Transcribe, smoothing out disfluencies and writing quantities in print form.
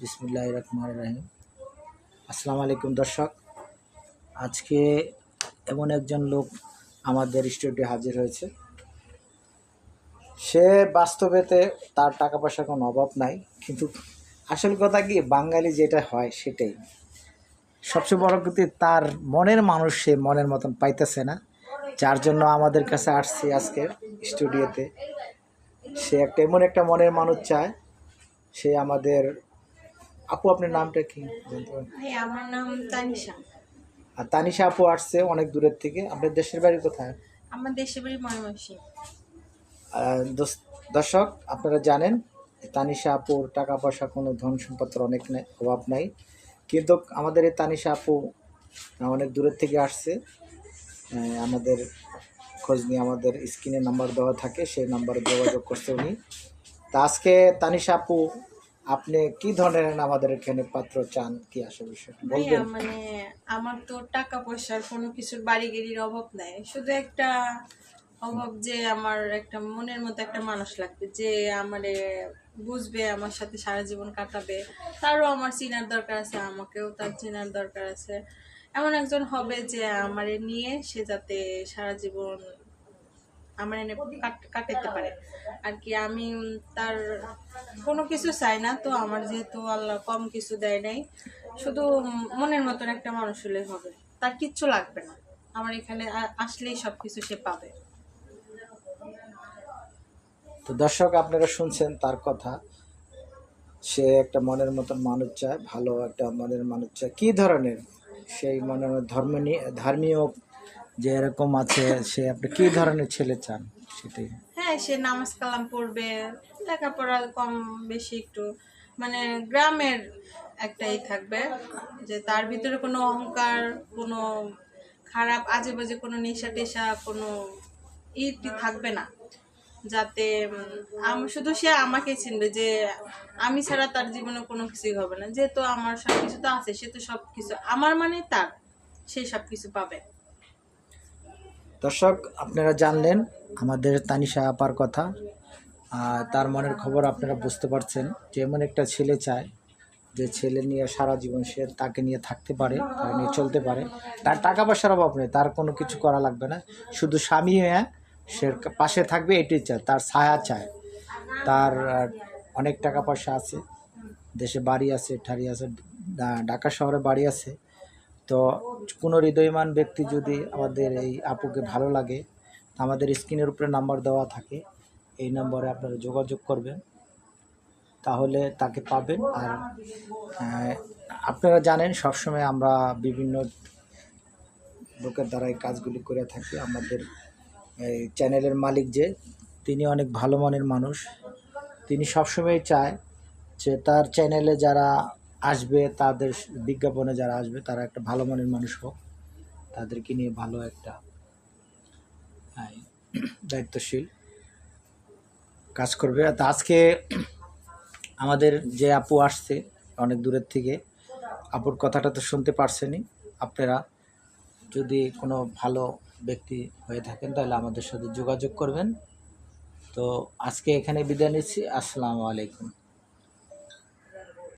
বিসমিল্লাহির রহমানির রহিম। আসসালামু আলাইকুম দর্শক, আজকে এমন একজন লোক আমাদের স্টুডিওতে হাজির হয়েছে। সে বাস্তবেতে তার টাকা পয়সার কোনো অভাব নাই, কিন্তু আসল কথা কি, বাঙালি যেটা হয় সেটাই সবচেয়ে বড় কথা। তার মনের মানুষ সে মনের মতন পাইতেছে না, যার জন্য আমাদের কাছে আসছি আজকের স্টুডিওতে। সে এমন একটা মনের মানুষ চায়। সে আমাদের আপু, আপনার নামটা কি জানতে পারেন? আমার নাম তানিশা। আর তানিশা আপু আসছে অনেক দূরের থেকে। আপনার দেশের বাড়ি কোথায়? আমার দেশের বাড়ি ময়মনসিংহ। দর্শক, আপনারা জানেন তানিশা আপুর টাকা পয়সা কোনো ধন সম্পদের অনেক অভাব নাই, কিন্তু আমাদের এই তানিশা আপু অনেক দূরের থেকে আসছে। আমাদের খোঁজ নিয়ে আমাদের স্ক্রিনে নাম্বার দেওয়া থাকে, সেই নাম্বারে যোগাযোগ করছে উনি। তা আজকে তানিশা আপু, আপনি কি ধরনের আমাদের এখানে পাত্র চান, কি আসল বিষয় বলবেন? মানে আমার তো টাকা পয়সার কোনো কিছুর বাড়ি গাড়ির অভাব নাই, শুধু একটা অভাব যে আমার একটা মনের মতো একটা মানুষ লাগবে, যে আমারে বুঝবে, আমার সাথে সারা জীবন কাটাবে। তারও আমার চেনার দরকার আছে, আমাকেও তার চেনার দরকার আছে। এমন একজন হবে যে আমারে নিয়ে সে যাতে সারা জীবন আমার এনে কাটাতে পারে আর কি। আমি তার কোনো কিছু চাই না, তো আমার যেহেতু আল্লাহ কম কিছু দেয় নাই, শুধু মনের মতন একটা মানুষ হলে হবে। তার কিচ্ছু লাগবে না, আমার এখানে আসলেই সব কিছু সে পাবে। তো দর্শক, আপনারা শুনছেন তার কথা। সে একটা মনের মতন মানুষ চায়, ভালো একটা মনের মানুষ চায়। কী ধরনের সেই মনের ধর্মীয় যে এরকম আছে, সে আপনি কী ধরনের ছেলে চান সেটাই। হ্যাঁ, সে নামাজ কালাম পড়বে, লেখাপড়া কম বেশি একটু, মানে গ্রামের একটাই থাকবে, যে তার ভিতরে কোনো অহংকার, কোনো খারাপ আজে বাজে কোনো নেশা টেশা কোনো ইটি থাকবে না। যাতে আমি শুধু সে আমাকে চিনবে, যে আমি ছাড়া তার জীবনে কোনো কিছুই হবে না, যেহেতু আমার সব কিছু তো আছে, সে তো সব কিছু আমার মানে তার, সে সব কিছু পাবে। দর্শক, আপনারা জানলেন আমাদের তানিশা আপার কথা। তার মনের খবর আপনারা বুঝতে পারছেন, যে এমন একটা ছেলে চায় যে ছেলে নিয়ে সারা জীবন সে তাকে নিয়ে থাকতে পারে, তাকে নিয়ে চলতে পারে। তার টাকা পয়সার অভাব নেই, তার কোনো কিছু করা লাগবে না, শুধু স্বামী হয়ে সে পাশে থাকবে এটাই চায়, তার ছায়া চায়। তার অনেক টাকা পয়সা আছে, দেশে বাড়ি আছে, ঠাড়ি আছে, ঢাকা শহরে বাড়ি আছে। তো কোনো হৃদয়মান ব্যক্তি যদি আমাদের এই আপুকে ভালো লাগে, আমাদের স্ক্রিনের উপরে নাম্বার দেওয়া থাকে, এই নম্বরে আপনারা যোগাযোগ করবেন, তাহলে তাকে পাবেন। আর আপনারা জানেন সবসময় আমরা বিভিন্ন লোকের দ্বারা এই কাজগুলি করে থাকি। আমাদের এই চ্যানেলের মালিক যে, তিনি অনেক ভালো মনের মানুষ। তিনি সবসময় চায় যে তার চ্যানেলে যারা আসবে, তাদের বিজ্ঞাপনে যারা আসবে, তারা একটা ভালো মনের মানুষ হোক, তাদেরকে নিয়ে ভালো একটা দায়িত্বশীল কাজ করবে। তা আজকে আমাদের যে আপু আসছে অনেক দূরের থেকে, আপুর কথাটা তো শুনতে পারছেনই। আপনারা যদি কোনো ভালো ব্যক্তি হয়ে থাকেন, তাহলে আমাদের সাথে যোগাযোগ করবেন। তো আজকে এখানে বিদায় নিচ্ছি। আসসালামু আলাইকুম।